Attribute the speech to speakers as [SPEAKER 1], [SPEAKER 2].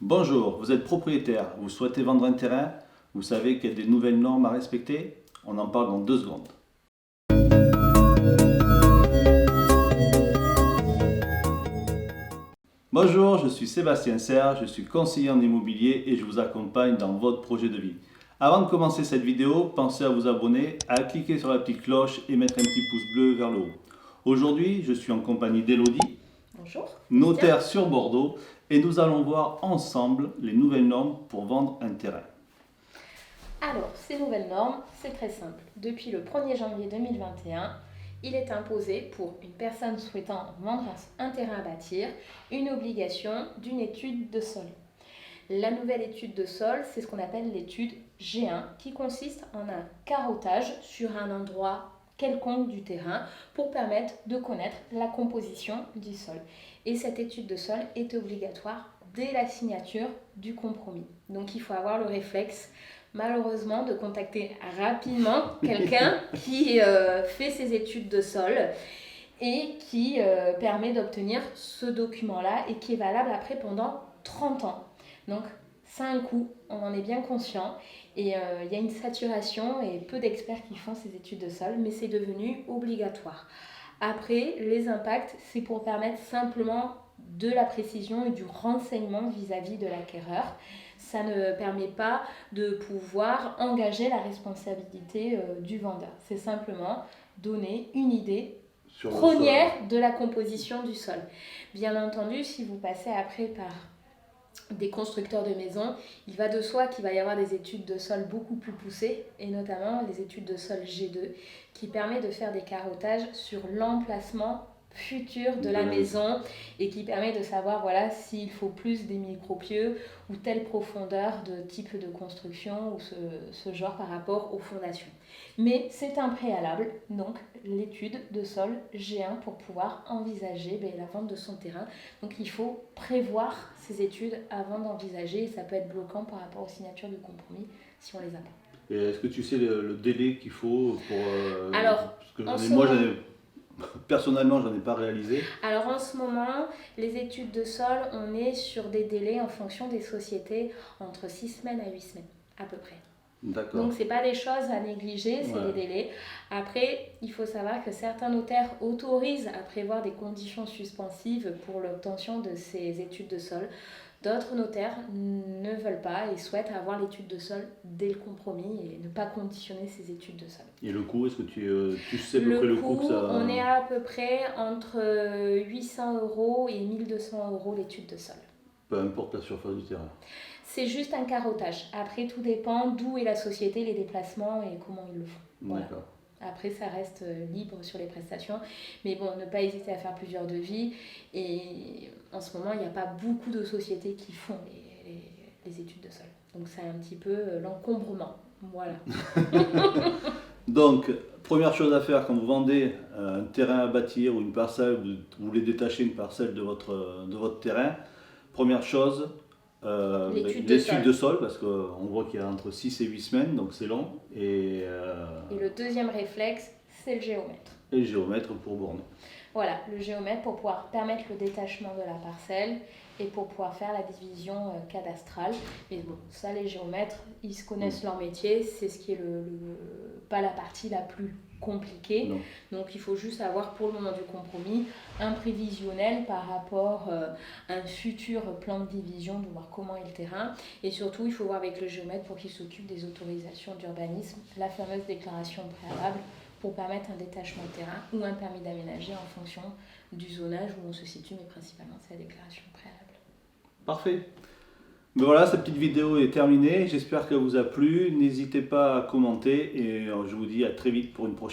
[SPEAKER 1] Bonjour, vous êtes propriétaire, vous souhaitez vendre un terrain, vous savez qu'il y a des nouvelles normes à respecter? On en parle dans 2 secondes. Bonjour, je suis Sébastien Serre, je suis conseiller en immobilier et je vous accompagne dans votre projet de vie. Avant de commencer cette vidéo, pensez à vous abonner, à cliquer sur la petite cloche et mettre un petit pouce bleu vers le haut. Aujourd'hui, je suis en compagnie d'Elodie,
[SPEAKER 2] Bonjour.
[SPEAKER 1] notaire sur Bordeaux, et nous allons voir ensemble les nouvelles normes pour vendre un terrain.
[SPEAKER 2] Alors, ces nouvelles normes, c'est très simple. Depuis le 1er janvier 2021, il est imposé pour une personne souhaitant vendre un terrain à bâtir une obligation d'une étude de sol. La nouvelle étude de sol, c'est ce qu'on appelle l'étude G1 qui consiste en un carottage sur un endroit quelconque du terrain pour permettre de connaître la composition du sol. Et cette étude de sol est obligatoire dès la signature du compromis. Donc il faut avoir le réflexe malheureusement de contacter rapidement quelqu'un qui fait ses études de sol et qui permet d'obtenir ce document-là et qui est valable après pendant 30 ans. Donc ça a un coût, on en est bien conscient et il y a une saturation et peu d'experts qui font ces études de sol, mais c'est devenu obligatoire. Après, les impacts, c'est pour permettre simplement de la précision et du renseignement vis-à-vis de l'acquéreur. Ça ne permet pas de pouvoir engager la responsabilité du vendeur. C'est simplement donner une idée première de la composition du sol. Bien entendu, si vous passez après par des constructeurs de maisons, il va de soi qu'il va y avoir des études de sol beaucoup plus poussées, et notamment les études de sol G2, qui permet de faire des carottages sur l'emplacement futur de la maison et qui permet de savoir s'il faut plus des micropieux ou telle profondeur de type de construction ou ce genre par rapport aux fondations. Mais c'est un préalable, donc l'étude de sol G1 pour pouvoir envisager la vente de son terrain. Donc il faut prévoir ces études avant d'envisager et ça peut être bloquant par rapport aux signatures de compromis si on les a pas.
[SPEAKER 1] Et est-ce que tu sais le délai qu'il faut pour...
[SPEAKER 2] Alors,
[SPEAKER 1] personnellement, j'en ai pas réalisé.
[SPEAKER 2] Alors en ce moment, les études de sol, on est sur des délais en fonction des sociétés entre 6 semaines à 8 semaines à peu près.
[SPEAKER 1] D'accord.
[SPEAKER 2] Donc ce n'est pas des choses à négliger, c'est les délais. Après, il faut savoir que certains notaires autorisent à prévoir des conditions suspensives pour l'obtention de ces études de sol. D'autres notaires ne veulent pas et souhaitent avoir l'étude de sol dès le compromis et ne pas conditionner ces études de sol.
[SPEAKER 1] Et le coût, est-ce que tu sais à peu près le coût que ça...
[SPEAKER 2] On est à peu près entre 800 € et 1200 € l'étude de sol.
[SPEAKER 1] Peu importe la surface du terrain.
[SPEAKER 2] C'est juste un carottage. Après, tout dépend d'où est la société, les déplacements et comment ils le font. Voilà.
[SPEAKER 1] D'accord.
[SPEAKER 2] Après, ça reste libre sur les prestations. Mais bon, ne pas hésiter à faire plusieurs devis. Et en ce moment, il n'y a pas beaucoup de sociétés qui font les études de sol. Donc, c'est un petit peu l'encombrement. Voilà.
[SPEAKER 1] Donc, première chose à faire quand vous vendez un terrain à bâtir ou une parcelle, vous voulez détacher une parcelle de votre terrain, première chose, l'étude de sol, parce qu'on voit qu'il y a entre 6 et 8 semaines, donc c'est long. Et
[SPEAKER 2] le deuxième réflexe, c'est le géomètre.
[SPEAKER 1] Et le géomètre pour borner.
[SPEAKER 2] Voilà, le géomètre pour pouvoir permettre le détachement de la parcelle et pour pouvoir faire la division cadastrale. Mais bon, ça les géomètres, ils se connaissent leur métier, c'est ce qui est pas la partie la plus compliquée.
[SPEAKER 1] Non.
[SPEAKER 2] Donc il faut juste avoir pour le moment du compromis un prévisionnel par rapport à un futur plan de division, de voir comment est le terrain. Et surtout, il faut voir avec le géomètre pour qu'il s'occupe des autorisations d'urbanisme, la fameuse déclaration préalable, pour permettre un détachement de terrain ou un permis d'aménager en fonction du zonage où on se situe, mais principalement c'est la déclaration préalable.
[SPEAKER 1] Parfait. Mais voilà, cette petite vidéo est terminée. J'espère qu'elle vous a plu. N'hésitez pas à commenter et je vous dis à très vite pour une prochaine.